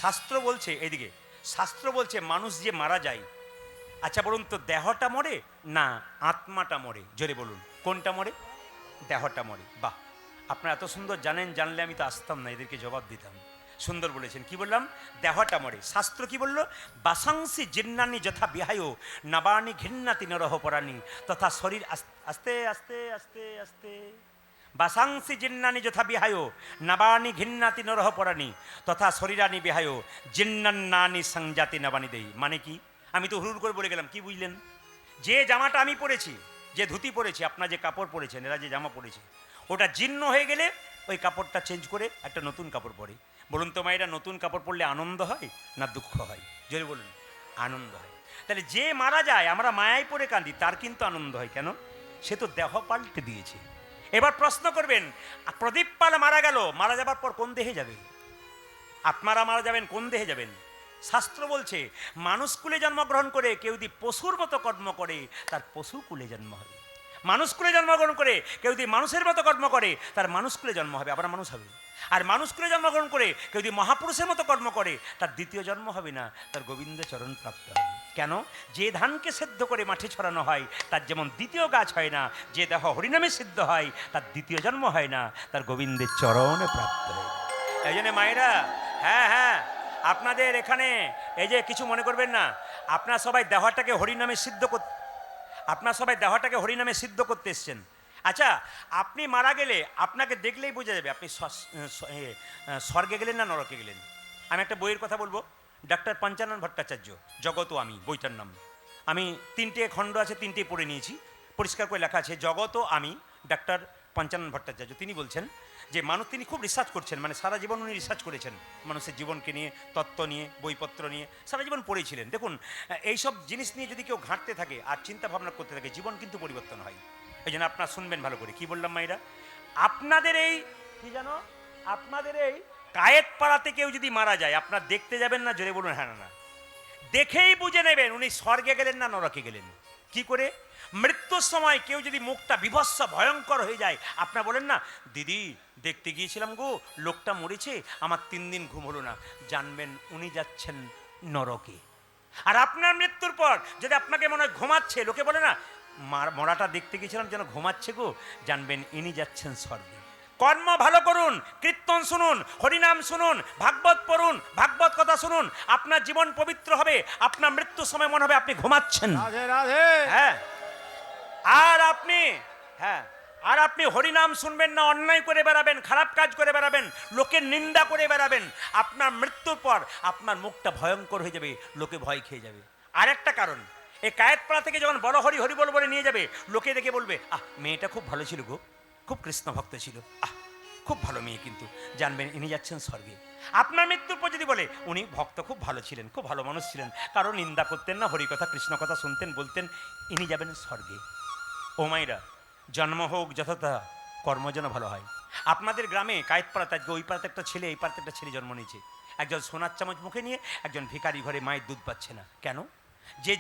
শাস্ত্র বলছে, এদিকে শাস্ত্র বলছে মানুষ যে মারা যায়, আচ্ছা বলুন তো দেহটা মরে না আত্মাটা মরে? জোরে বলুন, কোনটা মরে? দেহটা মরে। বাহ, আপনারা এত সুন্দর জানেন, জানলে আমি তো আসতাম না, এদেরকে জবাব দিতাম। সুন্দর বলেছেন। কি বললাম? দেহটা মরে। শাস্ত্র কি বলল? বাসাংসি জিন্নানি যথা বিহায় নবানি ঘৃণাতি নরহ পরাণী তথা শরীর। আস্তে আস্তে আস্তে আস্তে। বাসাংসি জিন্নানি যথা বিহায় নবানি ঘৃণাতি নরহ পরাণী তথা শরীরানি বিহায় জিন্নান্নানি সংজাতি নবানি দেই। মানে কি? আমি তো হুড় করে বলে গেলাম, কি বুঝলেন? যে জামাটা আমি পরেছি, যে ধুতি পরেছি, আপনার যে কাপড় পরেছেন, এরা যে জামা পরেছে, ওটা জীর্ণ হয়ে গেলে ওই কাপড়টা চেঞ্জ করে একটা নতুন কাপড় পরে। বলুন তো মায়েরা, নতুন কাপড় পরলে আনন্দ হয় না দুঃখ হয়? যদি বলুন, আনন্দ হয়। তাহলে যে মারা যায় আমরা মায়ায় পড়ে কাঁদি, তার কিন্তু আনন্দ হয় কেন? সে তো দেহ পাল্টে দিয়েছে। এবার প্রশ্ন করবেন, প্রদীপ পাল মারা গেল, মারা যাবার পর কোন দেহে যাবে? আপনারা মারা যাবেন, কোন দেহে যাবেন? শাস্ত্র বলছে মানুষ কুলে জন্মগ্রহণ করে কেউ যদি পশুর মতো কর্ম করে তার পশু কুলে জন্ম হবে। মানুষ কুলে জন্মগ্রহণ করে কেউ যদি মানুষের মতো কর্ম করে তার মানুষ কুলে জন্ম হবে, আবার মানুষ হবে। আর মানুষ কুলে জন্মগ্রহণ করে কেউ যদি মহাপুরুষের মতো কর্ম করে তার দ্বিতীয় জন্ম হবে না, তার গোবিন্দ চরণ প্রাপ্ত হবে। কেন? যে ধানকে সিদ্ধ করে মাঠে ছড়ানো হয় তার যেমন দ্বিতীয় গাছ হয় না, যে দেহ হরিনামে সিদ্ধ হয় তার দ্বিতীয় জন্ম হয় না, তার গোবিন্দের চরণে প্রাপ্ত হয়। এই জন্য মায়েরা, হ্যাঁ হ্যাঁ, আপনাদের এখানে এই যে কিছু মনে করবেন না, আপনারা সবাই দেহটাকে হরিনামে সিদ্ধ করতে, আপনারা সবাই দেহটাকে হরিনামে সিদ্ধ করতে এসছেন। আচ্ছা, আপনি মারা গেলে আপনাকে দেখলেই বোঝা যাবে আপনি স্বর্গে গেলেন না নরকে গেলেন। আমি একটা বইয়ের কথা বলবো, ডক্টর পঞ্চানন ভট্টাচার্য, জগৎ ও আমি, বইটার নাম। আমি 3টে খণ্ড আছে, 3টেই পড়ে নিয়েছি। পরিষ্কার করে লেখা আছে জগৎ ও আমি, ডক্টর পঞ্চানন ভট্টাচার্য। তিনি বলছেন যে মানুষ, তিনি খুব রিসার্চ করছেন, মানে সারা জীবন উনি রিসার্চ করেছেন মানুষের জীবনকে নিয়ে, তত্ত্ব নিয়ে, বইপত্র নিয়ে সারা জীবন পড়েছিলেন। দেখুন, এইসব জিনিস নিয়ে যদি কেউ ঘাঁটতে থাকে আর চিন্তা ভাবনা করতে থাকে, জীবন কিন্তু পরিবর্তন হয়। এই জন্য আপনারা শুনবেন ভালো করে। কি বললাম মাইরা? আপনাদের এই কি জানো, আপনাদের এই কায়েত পাড়াতে কেউ যদি মারা যায়, আপনারা দেখতে যাবেন না? জোরে বলুন হ্যাঁ না। দেখেই বুঝে নেবেন উনি স্বর্গে গেলেন না নরকে গেলেন। কি করে? মৃত্যুর সময় কেউ যদি মুখটা বিভৎস ভয়ঙ্কর হয়ে যায়, আপনারা বলেন না, দিদি দেখতে গিয়েছিলাম গো, লোকটা মরেছে, আমার 3 দিন ঘুম হলো না, জানবেন উনি যাচ্ছেন নরকে। আর আপনার মৃত্যুর পর যদি আপনাকে মনে হয় ঘুমাচ্ছে, লোকে বলে না, মরাটা দেখতে গিয়েছিলাম যেন ঘুমাচ্ছে গো, জানবেন ইনি যাচ্ছেন স্বর্গে। কর্ম ভালো করুন, কীর্তন শুনুন, হরিনাম শুনুন, ভাগবত পড়ুন, ভাগবত কথা শুনুন, আপনার জীবন পবিত্র হবে। আপনার মৃত্যুর সময় মনে হবে আপনি ঘুমাচ্ছেন। রাধে রাধে। হ্যাঁ, আর আপনি, হ্যাঁ, আর আপনি হরিনাম শুনবেন না, অন্যায় করে বেড়াবেন, খারাপ কাজ করে বেড়াবেন, লোকের নিন্দা করে বেড়াবেন, আপনার মৃত্যুর পর আপনার মুখটা ভয়ঙ্কর হয়ে যাবে, লোকে ভয় খেয়ে যাবে। আরেকটা কারণ, এই কায়েতপাড়া থেকে যখন বড় হরি হরি বলে নিয়ে যাবে, লোকে দেখে বলবে, আহ মেয়েটা খুব ভালো ছিল গো, খুব কৃষ্ণ ভক্ত ছিল, আহ খুব ভালো মেয়ে, কিন্তু জানবেন ইনি যাচ্ছেন স্বর্গে। আপনার মৃত্যুর পর যদি বলে উনি ভক্ত খুব ভালো ছিলেন, খুব ভালো মানুষ ছিলেন, কারো নিন্দা করতেন না, হরি কথা কৃষ্ণ কথা শুনতেন, বলতেন, ইনি যাবেন স্বর্গে। ও মাইরা, জন্ম হোক যথাযথা, কর্ম যেন ভালো হয়। আপনাদের গ্রামে কায়েতপাড়াতে আজকে ওই পাড়াতে একটা ছেলে, এই পাড়াতে একটা ছেলে জন্ম নিয়েছে। একজন সোনার চামচ মুখে নিয়ে, একজন ভিখারি ঘরে মায়ের দুধ পাচ্ছে না। কেন?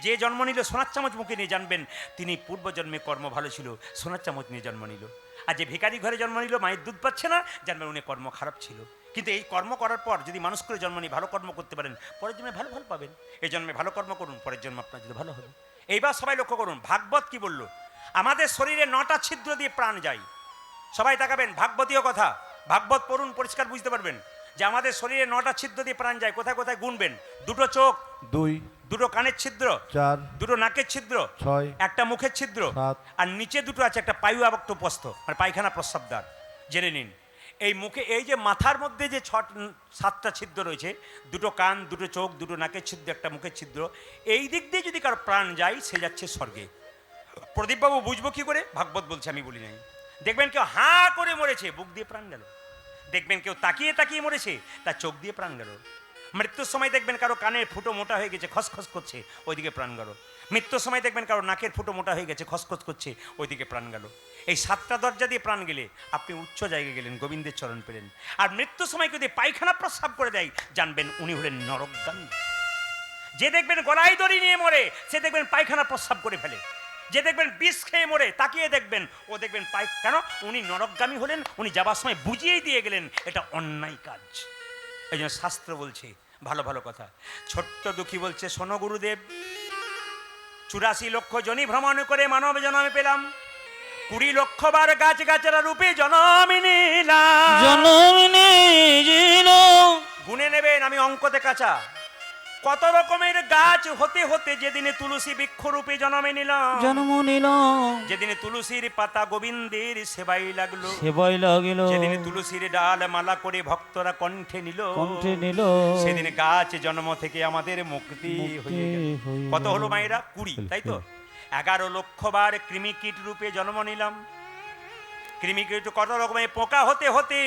যে জন্ম নিল সোনার চামচ মুখে নিয়ে, জানবেন তিনি পূর্বজন্মে কর্ম ভালো ছিল, সোনার চামচ নিয়ে জন্ম নিল। আর যে ভিখারি ঘরে জন্ম নিল, মায়ের দুধ পাচ্ছে না, জানবেন উনি কর্ম খারাপ ছিল। কিন্তু এই কর্ম করার পর যদি মানুষ করে জন্ম নিয়ে ভালো কর্ম করতে পারেন, পরের জন্মে ভালো ফল পাবেন। এই জন্মে ভালো কর্ম করুন, পরের জন্ম আপনার যদি ভালো হবে। এইবার সবাই লক্ষ্য করুন, ভাগবত কি বলল? আমাদের শরীরে 9টা ছিদ্র দিয়ে প্রাণ যায়। সবাই তাকাবেন, ভাগবতীয় কথা, ভাগবত পড়ুন, পরিষ্কার বুঝতে পারবেন যে আমাদের শরীরে 9টা ছিদ্র দিয়ে প্রাণ যায়। কোথায় কোথায় গুনবেন? 2টো চোখ, 2 2টো কানের ছিদ্র, 4 2টো নাকের ছিদ্র, 6 একটা মুখের ছিদ্র, 7 আর নিচে 2টো আছে, একটা পায়ু আবক্ত প্রস্থ, মানে পায়খানা প্রস্রাবদ্বার। জেনে নিন, এই মুখে, এই যে মাথার মধ্যে যে 7টা ছিদ্র রয়েছে, 2টো কান, 2টো চোখ, 2টো নাকের ছিদ্র, একটা মুখের ছিদ্র, এই দিক দিয়ে যদি কারো প্রাণ যায়, সে যাচ্ছে স্বর্গে। প্রদীপবাবু বুঝবো কি করে? ভাগবত বলছে, আমি বলি নাই। দেখবেন কেউ হাঁ করে মরেছে, বুক দিয়ে প্রাণ গেল। দেখবেন কেউ তাকিয়ে তাকিয়ে মরেছে, তার চোখ দিয়ে প্রাণ গেল। মৃত্যুর সময় দেখবেন কারো কানের ফুটো মোটা হয়ে গেছে, খসখস করছে, ওইদিকে প্রাণ গেল। মৃত্যুর সময় দেখবেন কারো নাকের ফুটো মোটা হয়ে গেছে, খসখস করছে, ওইদিকে প্রাণ গেল। এই 7টা দরজা দিয়ে প্রাণ গেলে আপনি উচ্চ জায়গায় গেলেন, গোবিন্দের চরণ পেলেন। আর মৃত্যুর সময় যদি পায়খানা প্রস্রাব করে দেয়, জানবেন উনি হলেন নরকগামী। যে দেখবেন গলায় দড়ি নিয়ে মরে, সে দেখবেন পায়খানা প্রস্রাব করে ফেলে। যে দেখবেন বিষ খেয়ে মরে, তাকিয়ে দেখবেন, ও দেখবেন কেন? উনি নরকগামী হলেন, উনি যাবার সময় বুঝিয়েই দিয়ে গেলেন এটা অন্যায় কাজ। এই জন্য শাস্ত্র বলছে ভালো ভালো কথা। ছোট্ট দুঃখী বলছে, শোনো গুরুদেব, 84 লক্ষ জনি ভ্রমণ করে মানব জন্মে পেলাম, 20 লক্ষ বার গাছ গাছেরা রূপে জন্ম নিলাম। গুনে নেবেন, আমি অঙ্কতে কাঁচা। কত রকমের গাছ হতে হতে যেদিনে তুলসী বৃক্ষ রূপে জন্মে নিলাম, যেদিনে তুলসীর পাতা গোবিন্দের সেবাই লাগলো, যেদিনে তুলসীর ডাল মালা করে ভক্তরা কণ্ঠে নিল, সেদিন গাছ জন্ম থেকে আমাদের মুক্তি হয়ে গেল। কত হলো মায়েরা? 20, তাই তো? 11 লক্ষ বার কৃমিকীট রূপে জন্ম নিলাম। কৃমিকীট কত রকমের পোকা হতে হতে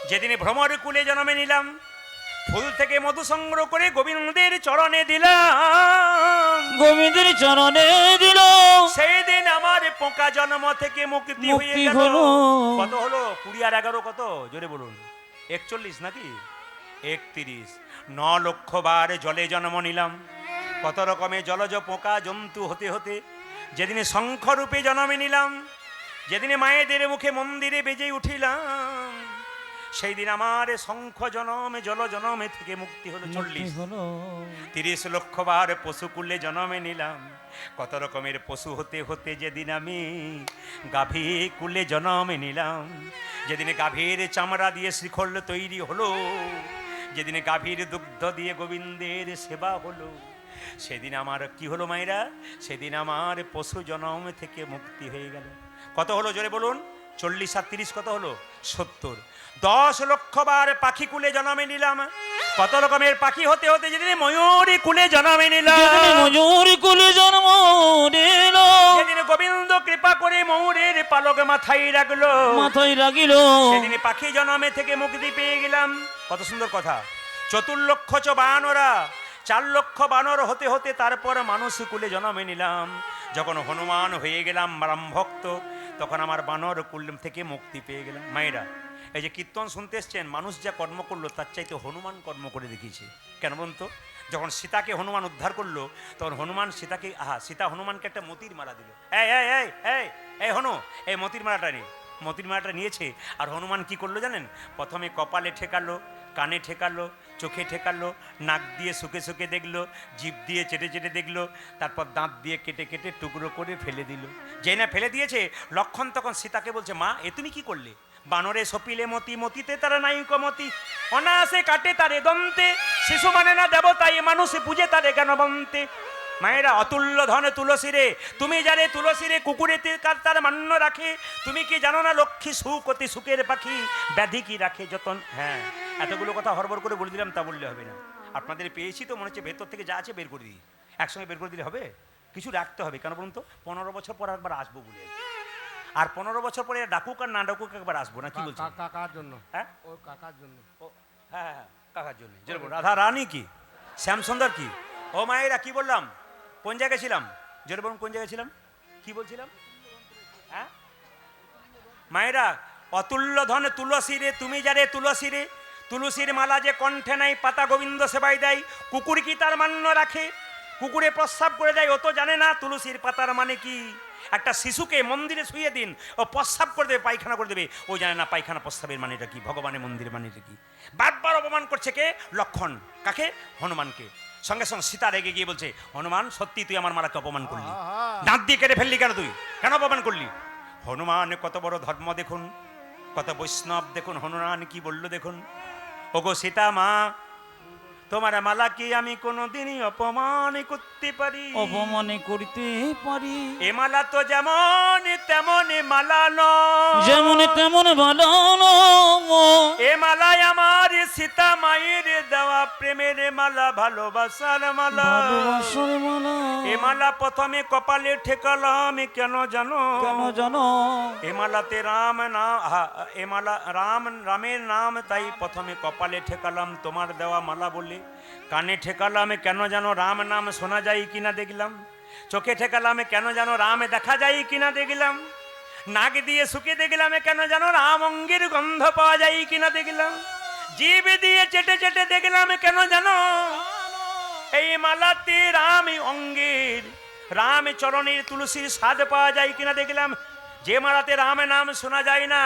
যেদিনে ভ্রমর কুলে জন্মে নিলাম, ফুল থেকে মধু সংগ্রহ করে গোবিন্দের চরণে দিলাম, সেই দিন আমার পোকা জন্ম থেকে মুক্তি হয়ে গেল। কত হলো? 20 আর 11 কত? জোরে বলুন। 41 নাকি 31? 9 লক্ষ বার জলে জন্ম নিলাম। কত রকমের জলজ পোকা জন্তু হতে হতে যেদিনে শঙ্খ রূপে জন্মে নিলাম, যেদিনে মায়েদের মুখে মন্দিরে বেজে উঠিলাম, সেই দিন আমার শঙ্খ জনমে জল জনমে থেকে মুক্তি হলো। 40। 30 লক্ষ বার পশুকুলে জন্মে নিলাম। কত রকমের পশু হতে হতে যেদিন আমি গাভী কুলে জন্মে নিলাম, যেদিনে গাভীর চামড়া দিয়ে শ্রীখণ্ড তৈরি হলো, যেদিনে গাভীর দুগ্ধ দিয়ে গোবিন্দের সেবা হলো, সেদিন আমার কি হলো মায়েরা? সেদিন আমার পশু জন্ম থেকে মুক্তি হয়ে গেল। কত হলো জোরে বলুন? 40 আর 30 কত হলো? 70। 10 লক্ষ বার পাখি কুলে জন্মে নিলাম। কত রকমের পাখি হতে হতে যেদিন ময়ূরী কুলে জন্মে নিলাম, সেদিন গোবিন্দ কৃপা করে ময়ূরের পালক মাথায় রাখলো, সেদিন পাখি জন্মে থেকে মুক্তি পেয়ে গেলাম। কত সুন্দর কথা। 4 লক্ষ বানরা, 4 লক্ষ বানর হতে হতে তারপর মানুষ কুলে জন্মে নিলাম। যখন হনুমান হয়ে গেলাম রাম ভক্ত, তখন আমার বানর কুল থেকে মুক্তি পেয়ে গেলাম। মায়েরা, এই যে কীর্তন শুনতে এসছেন, মানুষ যা কর্ম করলো তার চাইতে হনুমান কর্ম করে দেখিয়েছে। কেন বলুন তো? যখন সীতাকে হনুমান উদ্ধার করলো, তখন হনুমান সীতাকে সীতা হনুমানকে একটা মতির মালা দিল। এই এই এই এই এই হনু, এই মতির মালাটা নেই। মতির মালাটা নিয়েছে, আর হনুমান কি করলো জানেন? প্রথমে কপালে ঠেকালো, কানে ঠেকালো, চোখে ঠেকালো, নাক দিয়ে শুকে শুকে দেখলো, জিভ দিয়ে চেটে চেটে দেখলো, তারপর দাঁত দিয়ে কেটে কেটে টুকরো করে ফেলে দিল। যেই না ফেলে দিয়েছে, লক্ষণ তখন সীতাকে বলছে, মা এ তুমি কি করলে? বানরে সপিলে মতি, মতিতে তারা নাইক মতি, অনায়াসে কাটে তারে দন্তে, শিশু মানে না দেবতাই মানুষে পূজে তারে কেন বন্তে। মায়েরা, অতুল্য ধন তুলসী রে, তুমি যারে তুলসী রে কুকুরেতে তার মান্য রাখে, তুমি কি জানো না লক্ষ্মী সুখ অতি সুখের পাখি, ব্যাধি কি রাখে যতন। হ্যাঁ, এতগুলো কথা হরবর করে বলে দিলাম, তা বললে হবে না। আপনাদের পেয়েছি তো, মনে হচ্ছে ভেতর থেকে যা আছে বের করে দিই। একসঙ্গে বের করে দিলে হবে? কিছু রাখতে হবে। কেন বলুন তো? 15 বছর পর একবার আসবো বলে, আর 15 বছর পরে ডাকুক আর না ডাকুক একবার আসবো না। কি বলছো? কাকার জন্য। হ্যাঁ, ও কাকার জন্য। হ্যাঁ হ্যাঁ, কাকার জন্য। রাধা রানী কি, শ্যাম সুন্দর কি? ও মায়েরা, কি বললাম? কোন জায়গায় ছিলাম? জোরে বলুন, কোন জায়গায় ছিলাম? কি বলছিলাম? হ্যাঁ মায়েরা, অতুল্য ধন তুলসী রে, তুমি যারে তুলসী রে, তুলসীর মালা যে কণ্ঠে নাই, পাতা গোবিন্দ সেবাই দেয়, কুকুর কি তার মান্য রাখে? কুকুরে প্রস্রাব করে দেয়, ও তো জানে না তুলসীর পাতার মানে কি। একটা শিশুকে মন্দিরে শুয়ে দিন, ও প্রস্রাব করে দেবে, পায়খানা করে দেবে, ও জানে না পায়খানা প্রস্রাবের মানেটা কি, ভগবানের মন্দিরের মানেটা কি। বারবার অপমান করছে কে? লক্ষণ। কাকে? হনুমানকে। সঙ্গে সঙ্গে সীতা রেগে গিয়ে বলছে, হনুমান সত্যি তুই আমার মালাকে অপমান করলি, দাঁত দিয়ে কেটে ফেললি কেন? তুই কেন অপমান করলি? হনুমান কত বড় ধর্ম দেখুন, কত বৈষ্ণব দেখুন। হনুমান কি বলল দেখুন, ওগো সীতা মা, তোমার মালা কি আমি কোনোদিনই অপমান করতে পারি? অপমান করতে পারি? এ মালা তো যেমন তেমন মালা নয়, যেমন তেমন ভালো এ মালায় আমার সীতা মায়ের দেওয়া প্রেমের মালা, ভালোবাসার মালা। এ মালা প্রথমে কপালে ঠেকালাম কেন জানো? কেন জানো? এ মালাতে রাম নাম, এ মালা রামের নাম, তাই প্রথমে কপালে ঠেকালাম তোমার দেওয়া মালা বলে। কানে ঠেকালাম কেন জানো? রাম নাম শোনা যায় কিনা দেখলাম। চোখে ঠেকালাম কেন জানো? রাম দেখা যায় কিনা দেখলাম। নাক দিয়ে শুকে দেখলাম কেন জানো? রাম অঙ্গের গন্ধ পাওয়া যায় কিনা দেখলাম। জিভ দিয়ে চেটে চেটে দেখলাম কেন জানো? এই মালাতে রাম অঙ্গের, রাম চরণের তুলসীর স্বাদ পাওয়া যায় কিনা দেখলাম। যে মারাতে রাম নাম শোনা যায় না,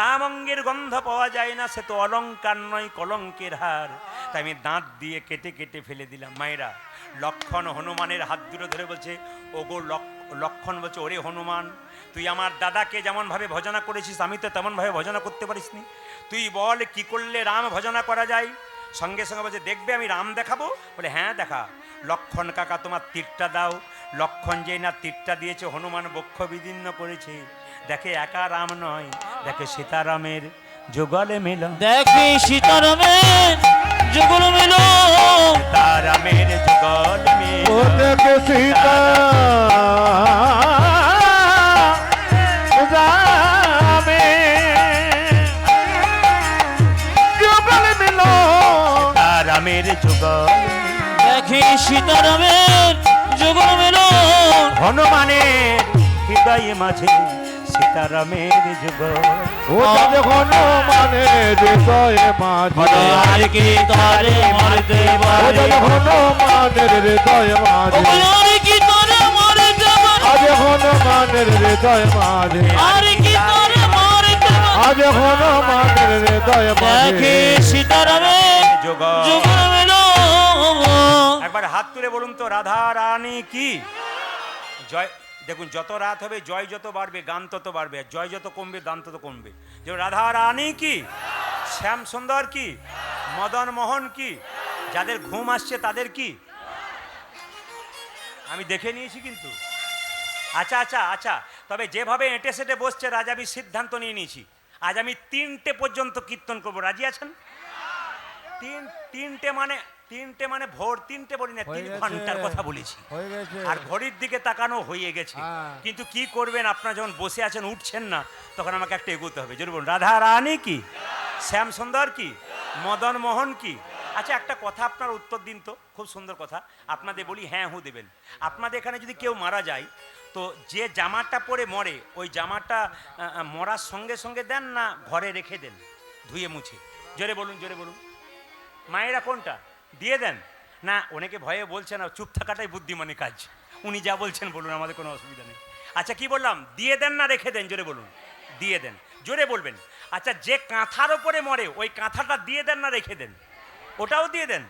রাম অঙ্গের গন্ধ পাওয়া যায় না, সে তো অলংকার নয় কলঙ্কের হার। তাই আমি দাঁত দিয়ে কেটে কেটে ফেলে দিলাম। মায়েরা, লক্ষণ হনুমানের হাত দুটো ধরে বলছে, ওগো লক্ষণ বলছে, ওরে হনুমান, তুই আমার দাদাকে যেমনভাবে ভজনা করেছিস আমি তো তেমনভাবে ভজনা করতে পারিসনি। তুই বল কি করলে রাম ভজনা করা যায়। সঙ্গে সঙ্গে বলছে, দেখবে আমি রাম দেখাবো। বলে হ্যাঁ দেখা। লক্ষণ কাকা তোমার তীরটা দাও। লক্ষণ যেই না তীরটা দিয়েছে, হনুমান বক্ষ বিদীর্ণ করেছে। দেখে একা রাম নয়, দেখে সীতারামের যুগলে মিল। দেখি সীতারামের যুগল মিল, সীতারামের যুগল মিল। ও দেখে সীতা রামে যুগল মিল। সীতারামের যুগল, দেখি সীতারামের যুগল মিল, হনুমানের হৃদয়ে মাঝে সীতারামের যুগল। ও যাবে হনুমানের হৃদয়ে মাঝে, আর কি তারে মারতে ও পারে, যাবে হনুমানের হৃদয়ে মাঝে, আর কি তারে মারতে পারে, আজ হনুমানের হৃদয় মাঝে, আর কি তারে মারতে পারে। আজ হনুমানের হৃদয় মাঝে। দেখি সীতারামের যুগল। যুগল মিল। একবার হাত তুলে বলুন তো, রাধা রানী কি জয়। দেখুন, যত রাত হবে জয় যত বাড়বে, গান তত বাড়বে, আর জয় যত কমবে গান তত কমবে। যে রাধা রানী কি, শ্যাম সুন্দর কি, মদন মোহন কি, যাদের ঘুম আসছে তাদের কি, আমি দেখে নিয়েছি কিন্তু। আচ্ছা আচ্ছা আচ্ছা, তবে যেভাবে এঁটে সেটে বসছে রাজা, আমি সিদ্ধান্ত নিয়ে নিয়েছি, আজ আমি 3টে পর্যন্ত কীর্তন করবো। রাজি আছেন? তিনটে মানে ভোর 3টে বলি না, 3 ঘন্টার কথা বলেছি। হয়ে গেছে। আর ঘড়ির দিকে তাকানো হয়ে গেছে। হ্যাঁ। কিন্তু কি করবেন, আপনারা যখন বসে আছেন উঠছেন না, তখন আমাকে একটা এগোতে হবে। যদি বলুন, রাধা রানী কি, শ্যাম সুন্দর কি, মদন মোহন কি। আচ্ছা, একটা কথা আপনার উত্তর দিন তো, খুব সুন্দর কথা। আপনাদের বলি হ্যাঁ হু দেবেন। আপনাদের এখানে যদি কেউ মারা যায়, তো যে জামাটা পরে মরে, ওই জামাটা মরার সঙ্গে সঙ্গে দেন না ঘরে রেখে দেন ধুয়ে মুছে? জোরে বলুন, জোরে বলুন। মায়েরা কোনটা দিয়ে দেন? না, অনেকে ভয়ে বলছে না, চুপ থাকাটাই বুদ্ধিমানী কাজ। উনি যা বলছেন বলুন, আমাদের কোনো অসুবিধা নেই। আচ্ছা, কি বললাম, দিয়ে দেন না রেখে দেন? জোরে বলুন, দিয়ে দেন। জোরে বলবেন। আচ্ছা, যে কাঁথার ওপরে মরে, ওই কাঁথাটা দিয়ে দেন না রেখে দেন? ওটাও দিয়ে দেন।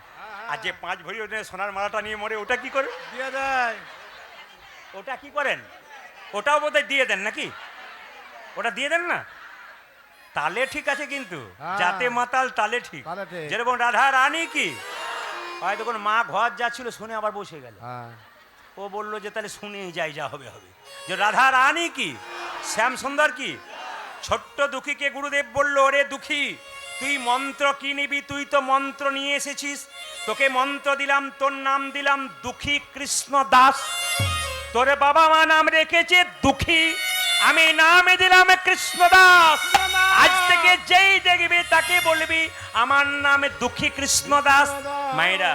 আর যে 5 ভরি সোনার মালাটা নিয়ে মরে, ওটা কি করে? দিয়ে দেয়। ওটা কি করেন? ওটাও বোধহয় দিয়ে দেন নাকি? ওটা দিয়ে দেন না? তালে ঠিক আছে, কিন্তু হ্যাঁ। যাতে মাতাল তালে ঠিক। তালে ঠিক। যেরকম রাধা রানী কি, হয়তো কোনো মা ঘর যাচ্ছিল, শুনে আবার বসে গেল। হ্যাঁ। ও বললো যে তাহলে শুনেই যাই, যা হবে হবে। যে রাধা রানী কি, শ্যাম সুন্দর কি। ছোট্ট দুঃখীকে গুরুদেব বললো, ওরে দুঃখী, তুই মন্ত্র কি নিবি? তুই তো মন্ত্র নিয়ে এসেছিস, তোকে মন্ত্র দিলাম, তোর নাম দিলাম দুঃখী কৃষ্ণ দাস। তোর বাবা মা নাম রেখেছে দুঃখী, আমি নামে দিলাম কৃষ্ণদাস। আজ থেকে যেই দেখবি তাকে বলবি আমার নামে দুঃখী কৃষ্ণদাস। মায়েরা,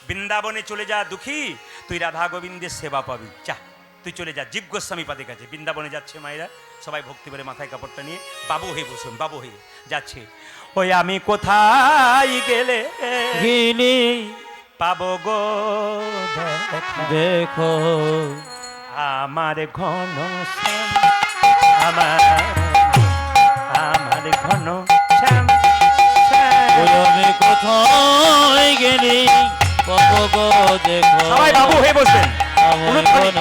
বৃন্দাবনে চলে যা দুঃখী, তুই রাধা গোবিন্দের সেবা পাবি। যা, তুই চলে যা জীব গোস্বামী পাদের কাছে। বৃন্দাবনে যাচ্ছে মায়েরা, সবাই ভক্তি করে মাথায় কাপড়টা নিয়ে বাবু হয়ে বসুন, বাবু হয়ে যাচ্ছে। ওই আমি কোথায় গেলে গিলি পাবো গো দেখো, আমার ঘন শ্যাম, আমার ঘন শ্যাম, ওই আমি কোথায় গেলি পাবো গো দেখো। সবাই বাবু হয়ে বসবেন। আমায় ঘন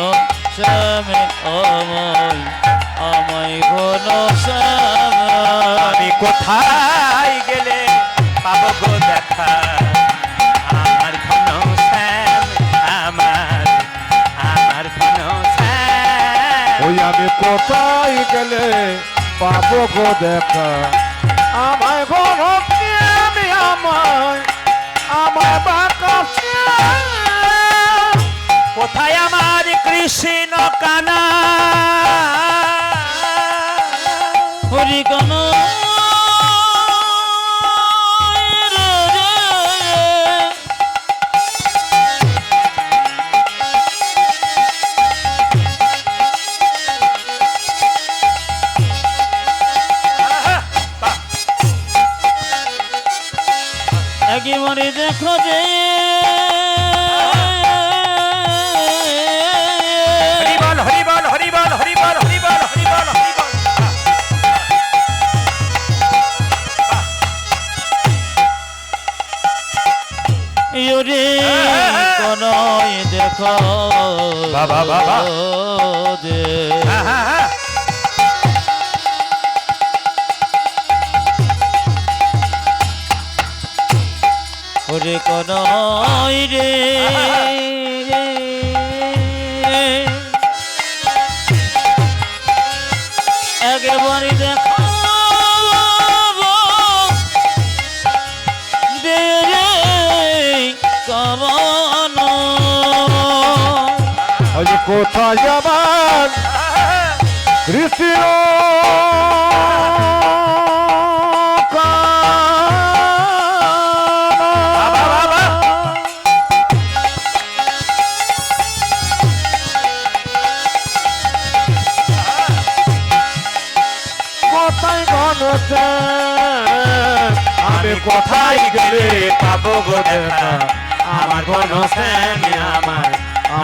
শ্যামে, আমায় ঘন শ্যামে। আমি কোথায় গেলে পাবো গো দেখা, আমার ঘন শ্যাম, আমার ঘন শ্যাম। ওই আমি কোথায় গেলে পাবো গো দেখা, আমায় ঘন আমি আমায় বাঁকাছে। কোথায় আমার কৃষ্ণ কানা, হরি কান একেবারে দেখো যে হরিবল হরিবল হরিবল হরিবল হরিবল হরিবল হরিবল। ইউরি কোন দেখো বাবা, বাবা। যে হ্যাঁ, হ্যাঁ, হ্যাঁ। ওরে কোন রে একবারই দেখো দে রে কামন আজ কোথায় যাবার কৃষ্ণ কোথায় ঘনছে আমি কোথায় গেলে পাবো গো দেখা আমার ঘন শ্যামে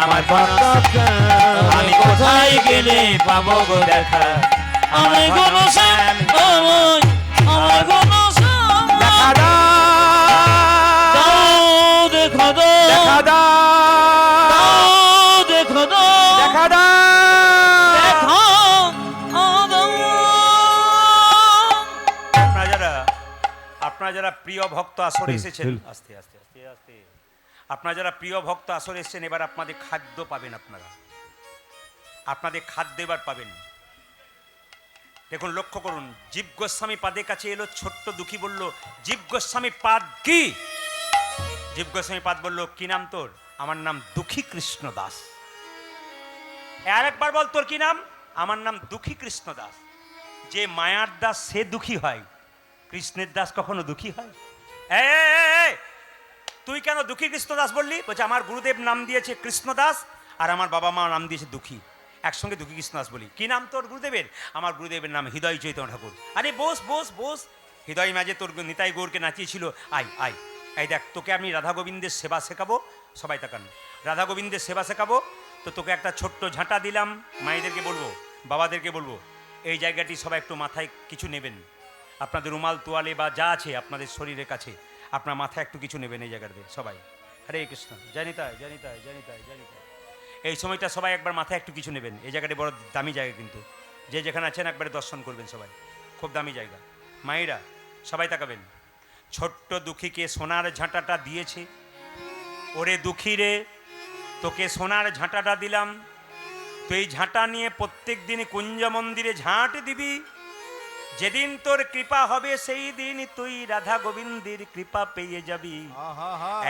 আমার ঘনছে আমি কোথায় গেলে পাবো গো দেখা আমি কোন শ্যাম আমার কোন শ্যাম দেখা দাও দেখো দেখা দাও দেখো দেখা দেখো আপনারা যারা প্রিয় ভক্ত আসরে হিল, এসেছেন, হিল। আস্তে আস্তে আস্তে আস্তে, আপনারা যারা প্রিয় ভক্ত আসরে এসেছেন, এবার আপনাদের খাদ্য পাবেন। আপনাদের খাদ্য এবার পাবেন। দেখুন, লক্ষ্য করুন, জীব গোস্বামী পাদের কাছে এলো, ছোট্ট দুঃখী বলল, জীব গোস্বামী পাদ কি? জীব গোস্বামী পাদ বলল, কি নাম তোর? আমার নাম দুঃখী কৃষ্ণ দাস। আর একবার বল, তোর কি নাম? আমার নাম দুঃখী কৃষ্ণ দাস। যে মায়ার দাস সে দুঃখী হয়, কৃষ্ণের দাস কখনো দুঃখী হয়? এই, তুই কেন দুঃখী কৃষ্ণ দাস বললি? বলছে আমার গুরুদেব নাম দিয়েছে কৃষ্ণ দাস আর আমার বাবা মা নাম দিয়েছে দুঃখী, একসঙ্গে দুঃখী কৃষ্ণ দাস বলি। কি নাম তোর গুরুদেবের? আমার গুরুদেবের নাম হৃদয় চৈতন্য ঠাকুর। আরে বস বস বস, হৃদয় মাঝে তোর নিতাই গৌরকে নাচিয়েছিল। আয় আয়, এই দেখ, তোকে আমি রাধা গোবিন্দের সেবা শেখাবো। সবাই তাকান, রাধা গোবিন্দের সেবা শেখাবো। তো তোকে একটা ছোট্ট ঝাঁটা দিলাম, মায়েদেরকে বলবো, বাবাদেরকে বলবো, এই জায়গাটি সবাই একটু মাথায় কিছু নেবেন। আপনাদের রুমাল তোয়ালে বা যা আছে আপনাদের শরীরের কাছে, আপনার মাথায় একটু কিছু নেবেন এই জায়গাতে সবাই। হরে কৃষ্ণ, জানিতায় জানিতায় জানিতায় জানিতায়। এই সময়টা সবাই একবার মাথায় একটু কিছু নেবেন। এই জায়গাটি বড় দামি জায়গা, কিন্তু যে যেখানে আছেন একবারে দর্শন করবেন সবাই, খুব দামি জায়গা। মায়েরা সবাই তাকাবেন। ছোট্ট দুঃখীকে সোনার ঝাঁটাটা দিয়েছে। ওরে দুঃখী রে, তোকে সোনার ঝাঁটাটা দিলাম, তুই এই ঝাঁটা নিয়ে প্রত্যেক দিন কুঞ্জ মন্দিরে ঝাঁট দিবি। যেদিন তোর কৃপা হবে সেই দিন তুই রাধা গোবিন্দের কৃপা পেয়ে যাবি।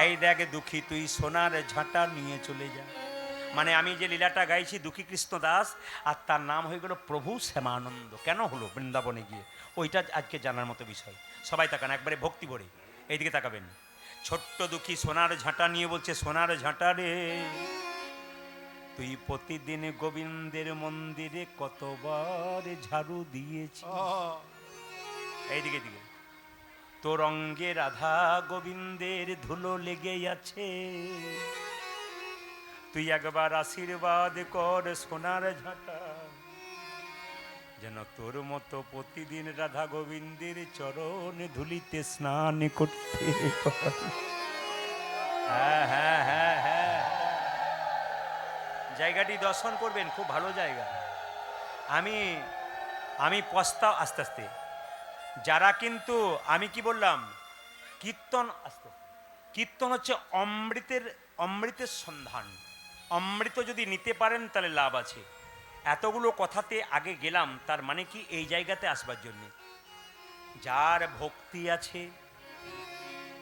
এই দেখ দুঃখী, তুই সোনার ঝাঁটা নিয়ে চলে যা। মানে আমি যে লীলাটা গাইছি দুঃখী কৃষ্ণ দাস, আর তার নাম হয়ে গেল প্রভু শ্যামানন্দ। কেন হলো? বৃন্দাবনে গিয়ে, ওইটা আজকে জানার মতো বিষয়। সবাই তাকান, একবারে ভক্তি ভরে এইদিকে তাকাবেন। ছোট্ট দুঃখী সোনার ঝাঁটা নিয়ে বলছে, সোনার ঝাঁটা রে, তুই প্রতিদিন গোবিন্দের মন্দিরে কতবার ঝাড়ু দিয়েছি। এইদিকে দিকে, তোর অঙ্গে রাধা গোবিন্দের ধুলো লেগে আছে। তুই একবার আশীর্বাদ কর সোনার ঝাঁটা, যেন তোর মতো প্রতিদিন রাধা গোবিন্দের চরণ ধুলিতে স্নান করতে পারি। হ্যাঁ হ্যাঁ হ্যাঁ হ্যাঁ, জায়গাটি দর্শন করবেন, খুব ভালো জায়গা। আমি প্রস্তাব আস্তে আস্তে, যারা কিন্তু আমি কি বললাম, কীর্তন, আস্তে কীর্তন হচ্ছে অমৃতের সন্ধান। অমৃত যদি নিতে পারেন তাহলে লাভ আছে। এতগুলো কথাতে আগে গেলাম, তার মানে কি এই জায়গাতে আসবার জন্যে যার ভক্তি আছে।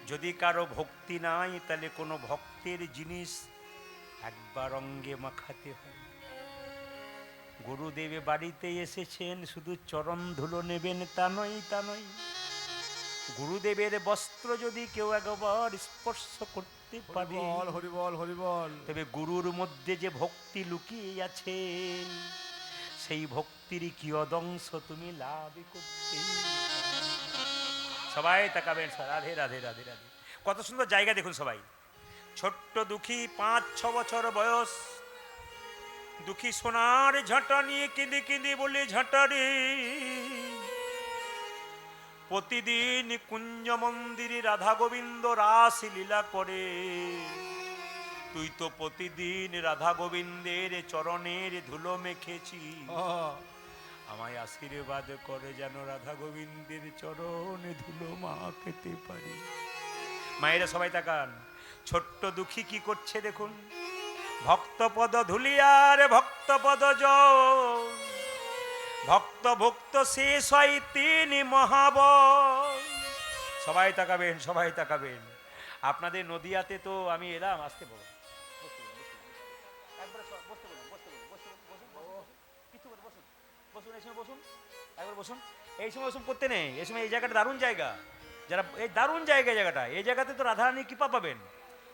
যদি কারো ভক্তি নাই তাহলে কোনো ভক্তের জিনিস একবার অঙ্গে মাখাতে হয়। গুরুদেব বাড়িতে এসেছেন, শুধু চরণ ধুলো নেবেন তা নয়, তা নয়। গুরুদেবের বস্ত্র যদি কেউ একবার স্পর্শ করতে পারে, হরিবল হরিবল, তবে গুরুর মধ্যে যে ভক্তি লুকিয়ে আছে, সেই ভক্তির কি অদংশ তুমি লাভ করতে। সবাই তাকাবেন, রাধে রাধে রাধে রাধে। কত সুন্দর জায়গা দেখুন সবাই। ছোট্ট দুঃখী, 5-6 বছর বয়স, দুঃখী সোনার ঝাঁটা নিয়ে কেঁদে কেঁদে বলে, ঝাঁটা রে, প্রতিদিন কুঞ্জ মন্দিরে রাধা গোবিন্দ রাস লীলা করে। তুই তো প্রতিদিন রাধা গোবিন্দের চরণের ধুলো মেখেছি, আমায় আশীর্বাদ করে যেন রাধা গোবিন্দের চরণে ধুলো মাখতে পারি। মায়েরা সবাই তাকান, ছোট্ট দুঃখী কি করছে দেখুন। ভক্তপদ ধুলিয়ার ভক্তপদ জল, ভক্ত ভক্ত শেষ হয় তিনি মহাবল। সবাই তাকাবেন, সবাই তাকাবেন। আপনাদের নদিয়াতে তো আমি এলাম, আসতে বলো একবার বসুন। এই সময় বসুন, করতে নেই এই সময়। এই জায়গাটা দারুণ জায়গা, যারা এই দারুণ জায়গা, জায়গাটা এই জায়গাতে তো রাধারানীর কৃপা পাবেন।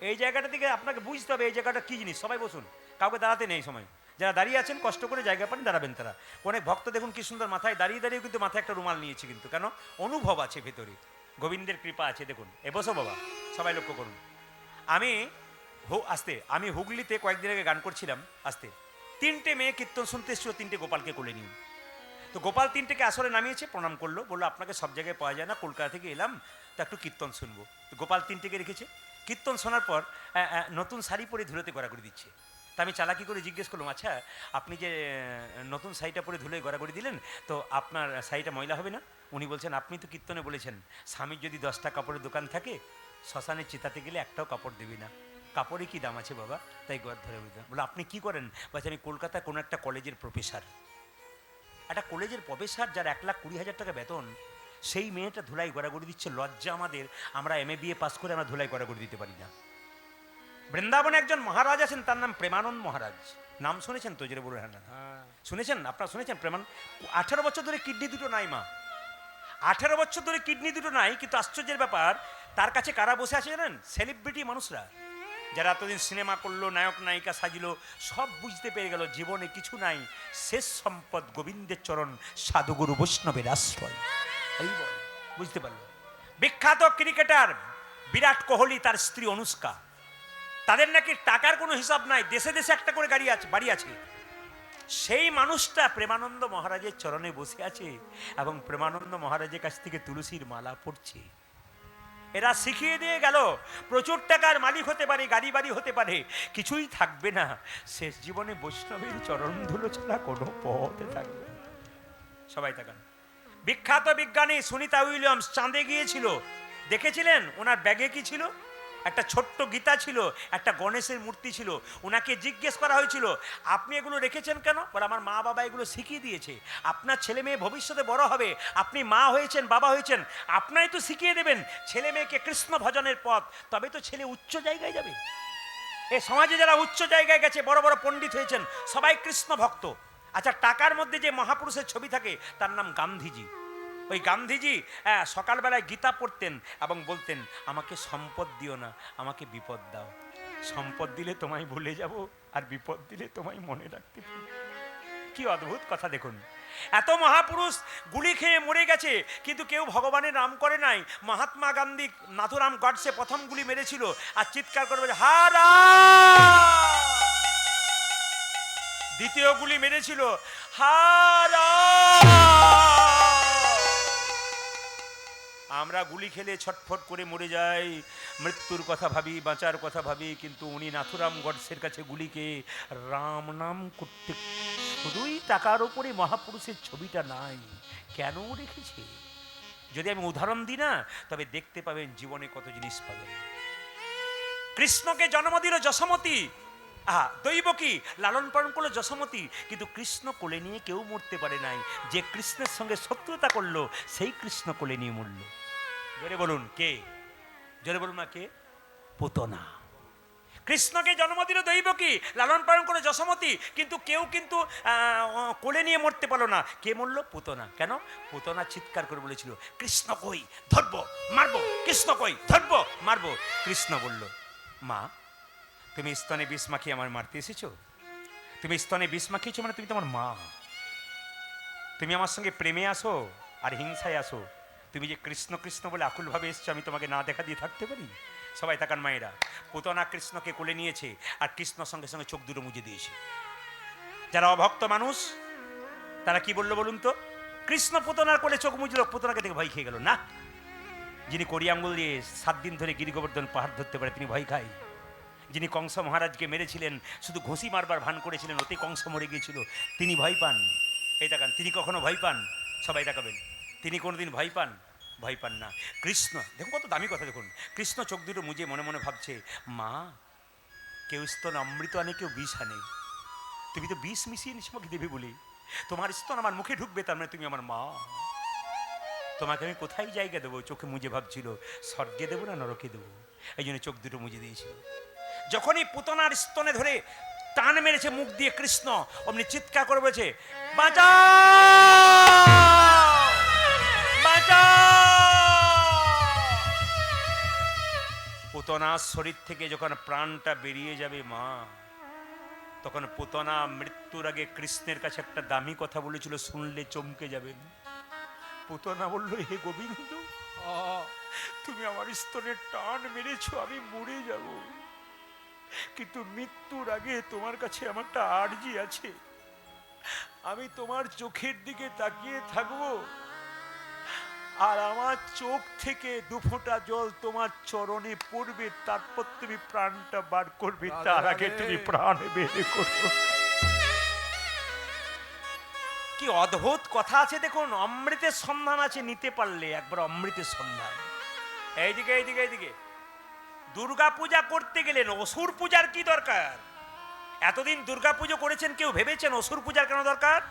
এই জায়গাটা থেকে আপনাকে বুঝতে হবে এই জায়গাটা কি জিনিস। সবাই বসুন, কাউকে দাঁড়াতে নেই সময়। যারা দাঁড়িয়ে আছেন কষ্ট করে জায়গা পান দাঁড়াবেন তারা। অনেক ভক্ত দেখুন কি সুন্দর মাথায় দাঁড়িয়ে দাঁড়িয়ে কিন্তু মাথায় একটা রুমাল নিয়েছে, কিন্তু কেন? অনুভব আছে ভেতরে, গোবিন্দের কৃপা আছে। দেখুন এ বসো বাবা, সবাই লক্ষ্য করুন। আমি হুগলিতে কয়েকদিন আগে গান করছিলাম। আসতে 3টে মেয়ে কীর্তন শুনতে এসেছিল, 3টে গোপালকে কোলে নিয়ে। তো গোপাল 3টেকে আসরে নামিয়েছে, প্রণাম করলো, বললো আপনাকে সব জায়গায় পাওয়া যায় না, কলকাতা থেকে এলাম তো একটু কীর্তন শুনবো। তো গোপাল 3টেকে রেখেছে। কীর্তন শোনার পর নতুন শাড়ি পরে ধুলোতে গড়াগড়ি দিচ্ছে। তা আমি চালাকি করে জিজ্ঞেস করলাম, আচ্ছা আপনি যে নতুন শাড়িটা পরে ধুলোয় গড়াগড়ি দিলেন, তো আপনার শাড়িটা ময়লা হবে না? উনি বলছেন, আপনি তো কীর্তনে বলেছেন স্বামীর যদি 10টা কাপড়ের দোকান থাকে, শ্মশানে চিতাতে গেলে একটাও কাপড় দেবে না। কাপড়ে কি দাম আছে বাবা? তাই গড় ধরে বলতেন। বলে আপনি কি করেন? বলছে আমি কলকাতায় কোনো একটা কলেজের প্রফেসর। একটা কলেজের প্রফেসর যার 1,20,000 টাকা বেতন, সেই মেয়েটা ধুলাই গড়াগড়ি দিচ্ছে। লজ্জা আমাদের, আমরা MA BA পাস করে আমরা ধুলাই গড়াগড়ি দিতে পারি না। বৃন্দাবনে একজন মহারাজ আছেন, তার নাম প্রেমানন্দ মহারাজ। নাম শুনেছেন তো? জোরে বলুন। হ্যাঁ শুনেছেন, আপনারা শুনেছেন। 18 বছর ধরে কিডনি দুটো নাই মা, 18 বছর ধরে কিডনি দুটো নাই। কিন্তু আশ্চর্যের ব্যাপার, তার কাছে কারা বসে আছে জানেন? সেলিব্রিটি মানুষরা, যারা এতদিন সিনেমা করলো, নায়ক নায়িকা সাজিলো, সব বুঝতে পেরে গেল জীবনে কিছু নাই, শেষ সম্পদ গোবিন্দের চরণ, সাধুগুরু বৈষ্ণবের আশ্রয়। এই বল বুঝতে পারলো। বিখ্যাত ক্রিকেটার বিরাট কোহলি, তার স্ত্রী অনুষ্কা, তাদের নাকি টাকার কোনো হিসাব নাই, দেশে দেশে একটা করে বাড়ি আছে। সেই মানুষটা প্রেমানন্দ মহারাজের চরণে বসে আছে এবং প্রেমানন্দ মহারাজের কাছ থেকে তুলসীর মালা পড়ছে। এরা শিখিয়ে দিয়ে গেল প্রচুর টাকার মালিক হতে পারে, গাড়ি বাড়ি হতে পারে, কিছুই থাকবে না, শেষ জীবনে বৈষ্ণবের চরণ ধুলো ছাড়া কোনো পথে থাকবে। সবাই তাকান। বিখ্যাত বিজ্ঞানী সুনিতা উইলিয়ামস চাঁদে গিয়েছিল, দেখেছিলেন ওনার ব্যাগে কি ছিল? একটা ছোট্ট গীতা ছিল, একটা গণেশের মূর্তি ছিল। ওনাকে জিজ্ঞেস করা হয়েছিল, আপনি এগুলো রেখেছেন কেন? বলে আমার মা বাবা এগুলো শিখিয়ে দিয়েছে। আপনার ছেলে মেয়ে ভবিষ্যতে বড় হবে, আপনি মা হয়েছেন, বাবা হয়েছেন, আপনাই তো শিখিয়ে দেবেন ছেলে মেয়েকে কৃষ্ণ ভজনের পথ, তবে তো ছেলে উচ্চ জায়গায় যাবে। এই সমাজে যারা উচ্চ জায়গায় গেছে, বড় বড় পণ্ডিত হয়েছেন, সবাই কৃষ্ণ ভক্ত। আচ্ছা, টাকার মধ্যে যে মহাপুরুষের ছবি থাকে তার নাম গান্ধীজি। ওই গান্ধীজি সকালবেলায় গীতা পড়তেন এবং বলতেন, আমাকে সম্পদ দিও না, আমাকে বিপদ দাও। সম্পদ দিলে তোমায় ভুলে যাব, আর বিপদ দিলে তোমায় মনে রাখতে পারবো। কি অদ্ভুত কথা দেখুন। এত মহাপুরুষ গুলি খেয়ে মরে গেছে, কিন্তু কেউ ভগবানের নাম করে নাই। মহাত্মা গান্ধী, নাথুরাম গডসে প্রথম গুলি মেরেছিল আর চিৎকার করে বলে হারা। দ্বিতীয় গুলি মেরেছিল হারা। আমরা গুলি খেলে ছটফট করে মরে যাই, মৃত্যুর কথা ভাবি, বাঁচার কথা ভাবি, কিন্তু উনি নাথুরাম গডসের কাছে গুলিকে রাম নাম করতে। শুধুই টাকার উপরে মহাপুরুষের ছবিটা নাই, কেন রেখেছে? যদি আমি উদাহরণ দিই না, তবে দেখতে পাবেন জীবনে কত জিনিস পাবেন। কৃষ্ণকে জন্ম দিল যশোমতী, দৈবকী, লালন পালন করলো যশোমতী, কিন্তু কৃষ্ণ কোলে নিয়ে কেউ মরতে পারে নাই। যে কৃষ্ণের সঙ্গে শত্রুতা করলো, সেই কৃষ্ণ কোলে নিয়ে মরল। জোরে বলুন কে? জোরে বলুন না কে? পুতনা। কৃষ্ণকে জন্ম দিল দৈবকী, লালন পালন করে যশোমতী, কিন্তু কেউ কিন্তু কোলে নিয়ে মরতে পারলো না। কে মরলো? পুতনা। কেন? পুতনা চিৎকার করে বলেছিল, কৃষ্ণ কই, ধরবো মারবো, কৃষ্ণ কই, ধরবো মারবো। কৃষ্ণ বলল, মা তুমি স্তনে বিষ মাখিয়ে আমার মারতে এসেছো? তুমি স্তনে বিষ মাখিয়েছো মানে তুমি তো আমার মা। তুমি আমার সঙ্গে প্রেমে আসো আর হিংসায় আসো। তুমি যে কৃষ্ণ কৃষ্ণ বলে আকুলভাবে এসছো, আমি তোমাকে না দেখা দিয়ে থাকতে পারি? সবাই তাকান মায়েরা। পুতনা কৃষ্ণকে কোলে নিয়েছে আর কৃষ্ণ সঙ্গে সঙ্গে চোখ দুটো মুজে দিয়েছে। যারা অভক্ত মানুষ তারা কি বললো বলুন তো? কৃষ্ণ পুতনার কোলে চোখ মুজল, পুতনাকে দেখে ভয় খেয়ে গেল। না, যিনি কড়ি আঙ্গুল দিয়ে 7 দিন ধরে গিরি গোবর্ধন পাহাড় ধরতে পারে তিনি ভয় খায়। যিনি কংস মহারাজকে মেরেছিলেন, শুধু ঘুষি মারবার ভান করেছিলেন, ওতে কংস মরে গিয়েছিল, তিনি ভয় পান। এই দেখান, তিনি কখনো ভয় পান? সবাই দেখাবেন, তিনি কোনোদিন ভয় পান? ভয় পান না। কৃষ্ণ দেখুন কত দামি কথা, দেখুন কৃষ্ণ চোখ দুটো মুজে মনে মনে ভাবছে, মা, কেউ স্তন অমৃত আনে, কেউ বিষ আনে, তুমি তো বিষ মিশিয়ে নিস আমাকে দেবে বলে, তোমার স্তন আমার মুখে ঢুকবে, তার মানে তুমি আমার মা, তোমাকে আমি কোথায় জায়গা দেবো? চোখে মুজে ভাবছিল স্বর্গে দেবো না নরকে দেবো, এই জন্য চোখ দুটো মুজে দিয়েছিল। যখনই পুতনার স্তনে ধরে টান মেরেছে মুখ দিয়ে কৃষ্ণ, অমনি চিৎকার করে বলেছে, বাঁচাও বাঁচাও। পুতনার শরীর থেকে যখন প্রাণটা বেরিয়ে যাবে মা, তখন পুতনা মৃত্যুর আগে কৃষ্ণের কাছে একটা দামি কথা বলেছিল, শুনলে চমকে যাবেন। পুতনা বলল, হে গোবিন্দ, তুমি আমার স্তনের টান মেরেছো, আমি মরে যাব, কিন্তু মৃত্যুর আগে তোমার কাছে আমার একটা আর্জি আছে, আমি তোমার চোখের দিকে তাকিয়ে থাকবো, আর আমার চোখ থেকে 2 ফোঁটা জল তোমার চরণে পড়বে, তারপর তুমি প্রাণটা বার করবে, তার আগে তুমি প্রাণ বের করো। কি অদ্ভুত কথা আছে দেখুন, অমৃতের সন্ধান আছে, নিতে পারলে একবার অমৃতের সন্ধান। এইদিকে এইদিকে এইদিকে, দুর্গা পূজা করতে গেলেন, অসুর পূজার কি দরকার? এতদিন দুর্গা পুজো করেছেন, কেউ ভেবেছেন অসুর পূজার কেন দরকার?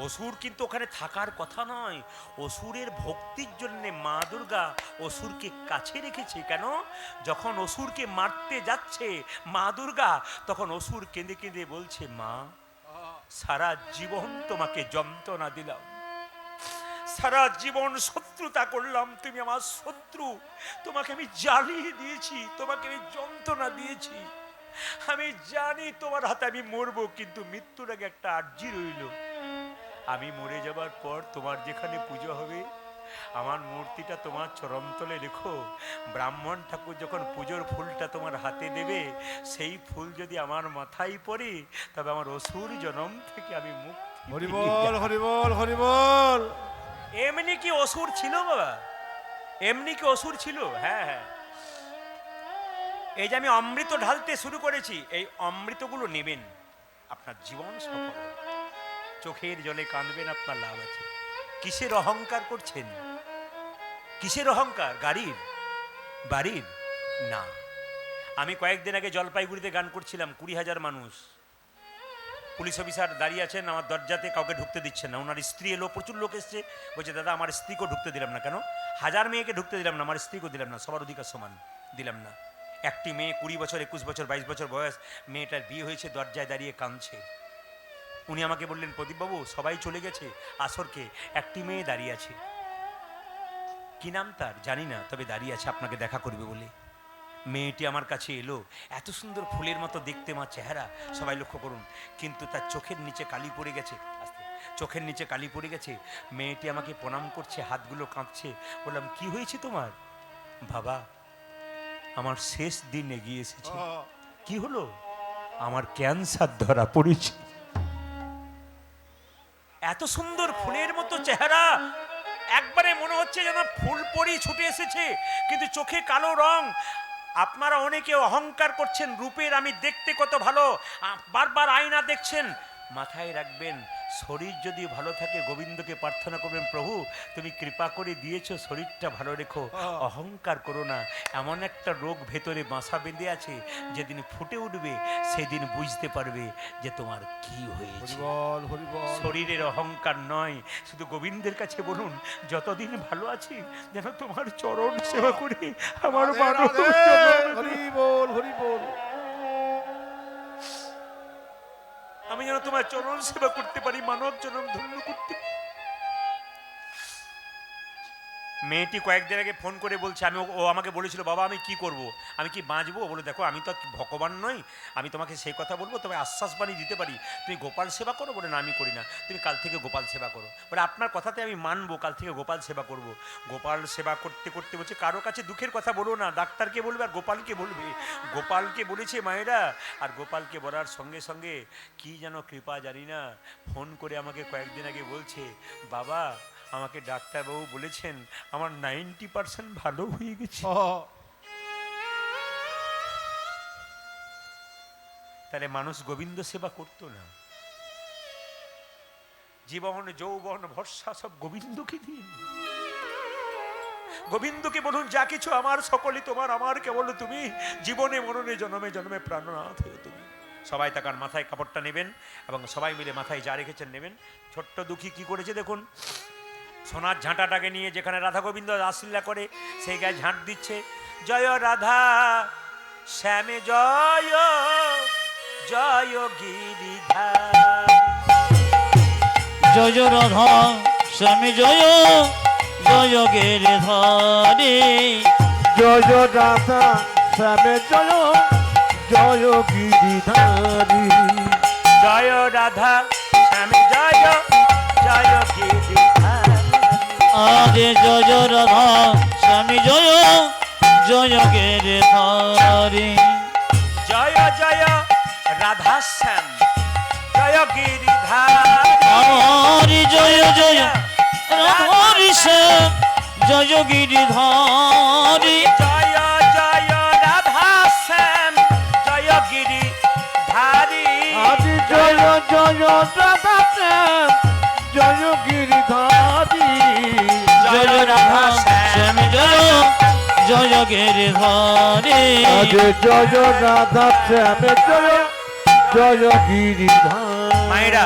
অসুর কিন্তু ওখানে থাকার কথা নয়, অসুরের ভক্তির জন্য মা দুর্গা অসুরকে কাছে রেখেছে। কেন? যখন অসুরকে মারতে যাচ্ছে মা দুর্গা, তখন অসুর কেঁদে কেঁদে বলছে, মা, সারা জীবন তোমাকে যন্ত্রণা দিলাম, সারা জীবন শত্রুতা করলাম, তুমি আমার শত্রু, তোমাকে আমি জ্বালিয়ে দিয়েছি, তোমাকে আমি যন্ত্রণা দিয়েছি, আমি জানি তোমার হাতে আমি মরবো, কিন্তু মৃত্যুর আগে একটা আর্জি রইল, আমি মরে যাবার পর তোমার যেখানে পুজো হবে আমার মূর্তিটা তোমার চরণতলে রেখো, ব্রাহ্মণ ঠাকুর যখন পুজোর ফুলটা তোমার হাতে দেবে, সেই ফুল যদি আমার মাথায় পড়ে, তবে আমার অসুর জনম থেকে আমি মুক্তি। হরি বল হরি বল হরি বল। এমনি কি অসুর ছিল বাবা? এমনি কি অসুর ছিল? হ্যাঁ হ্যাঁ, এই যে আমি অমৃত ঢালতে শুরু করেছি, এই অমৃতগুলো নেবেন, আপনার জীবন সফল হবে। চোখের জলে কাঁদবেন, আপনার লাভ আছে। কিসের অহংকার করছেন? কিসের অহংকার? গাড়ির, বাড়ির না। আমি কয়েকদিন আগে জলপাইগুড়িতে গান করছিলাম, 20,000 মানুষ, পুলিশ অফিসার দাঁড়িয়ে আছেন আমার দরজাতে, কাউকে ঢুকতে দিচ্ছেন না। ওনার স্ত্রী এলো, প্রচুর লোক এসছে, বলছে দাদা আমার স্ত্রীকেও ঢুকতে দিলাম না। কেন? 1000 মেয়েকে ঢুকতে দিলাম না, আমার স্ত্রীকেও দিলাম না, সবার অধিকার সমান দিলাম না। একটি মেয়ে 20 বছর 21 বছর 22 বছর বয়স, মেয়েটার বিয়ে হয়েছে, দরজায় দাঁড়িয়ে কাঁদছে। উনি আমাকে বললেন, প্রদীপবাবু সবাই চলে গেছে আসরকে, একটি মেয়ে দাঁড়িয়ে আছে, কি নাম তার জানি না, তবে দাঁড়িয়ে আছে আপনাকে দেখা করবে বলে। মেয়েটি আমার কাছে এলো, এত সুন্দর ফুলের মতো দেখতে মা চেহারা, সবাই লক্ষ্য করুন, কিন্তু তার চোখের নিচে কালি পড়ে গেছে, চোখের নিচে কালি পড়ে গেছে। মেয়েটি আমাকে প্রণাম করছে, হাতগুলো কাঁপছে। বললাম, কি হয়েছে তোমার? বাবা, আমার শেষ দিন এগিয়ে এসেছে। কি হলো? আমার ক্যান্সার ধরা পড়েছে। এত সুন্দর ফুলের মতো চেহারা, একবারে মনে হচ্ছে যেন ফুল পরি ছুটে এসেছে, কিন্তু চোখে কালো রং। আপনারা অনেকে অহংকার করছেন রূপের, আমি দেখতে কত ভালো, বারবার আয়না দেখছেন। মাথায় রাখবেন, শরীর যদি ভালো থাকে গোবিন্দকে প্রার্থনা করবেন, প্রভু তুমি কৃপা করে দিয়েছো, শরীরটা ভালো রেখো, অহংকার করো না। এমন একটা রোগ ভেতরে বাসা বেঁধে আছে, যেদিন ফুটে উঠবে সেদিন বুঝতে পারবে যে তোমার কি হয়েছে। শরীরের অহংকার নয়, শুধু গোবিন্দের কাছে বলুন, যতদিন ভালো আছি যেন তোমার চরণ সেবা করি, আমার মানব হরি বল হরি বল। আমি যেন তোমার চরণ সেবা করতে পারি, মানব জনম ধন্য করতে। মেয়েটি কয়েকদিন আগে ফোন করে বলছে, ও আমাকে বলেছিল, বাবা আমি কি করব, আমি কি বাঁচবো? বলে দেখো আমি তো আর ভগবান নই, আমি তোমাকে সেই কথা বলবো, তবে আশ্বাস বাণী দিতে পারি, তুমি গোপাল সেবা করো। বলে না আমি করি না, তুমি কাল থেকে গোপাল সেবা করো। বলে আপনার কথাতে আমি মানবো, কাল থেকে গোপাল সেবা করব। গোপাল সেবা করতে করতে বলছে কারো কাছে দুঃখের কথা বলো না, ডাক্তারকে বলবে আর গোপালকে বলবে। গোপালকে বলেছে মায়েরা, আর গোপালকে বলার সঙ্গে সঙ্গে কি যেন কৃপা জানি না, ফোন করে আমাকে কয়েকদিন আগে বলছে, বাবা আমাকে ডাক্তারবাবু বলেছেন আমার 90% ভালো হয়ে গেছে। তাহলে মানুষ গোবিন্দ সেবা করতো না? জীবন যৌবন ভরসা সব গোবিন্দকে দিন। গোবিন্দকে বলুন যা কিছু আমার সকলই তোমার, আমার কেবল তুমি, জীবনে মরণে জন্মে জন্মে প্রাণনাথ হয়ে তুমি। সবাই তাকান, মাথায় কাপড়টা নেবেন এবং সবাই মিলে মাথায় যা রেখেছেন নেবেন। ছোট্ট দুঃখী কি করেছে দেখুন, সোনার ঝাঁটাটাকে নিয়ে যেখানে রাধা গোবিন্দ রাসলীলা করে সেই গায়ে ঝাঁট দিচ্ছে, জয় রাধা শ্যামে জয় জয় গিরিধার। জয় রাধা স্বামী জয় জয় গিরিধারী। জয় রাধা শ্যামে জয় জয় গিরিধারী। জয় রাধা শ্যামে জয় জয় গিরিধার। আরে জয় রাধা স্বামী জয় জয় গিরিধারী। জয় জয় রাধা শ্যাম জয় গিরিধার। আরে জয় জয় রাধারি শ্যাম জয় গিরিধারী। জয় জয় রাধা শ্যাম জয় গিরিধারী। আদি জয় জয় রাধা শ্যাম জয় গিরিধারী। জয় রাধা শ্যাম জয় জয় গিরিধারী। আদি জয় রাধা শ্যাম জয় জয় গিরিধারী। মায়েরা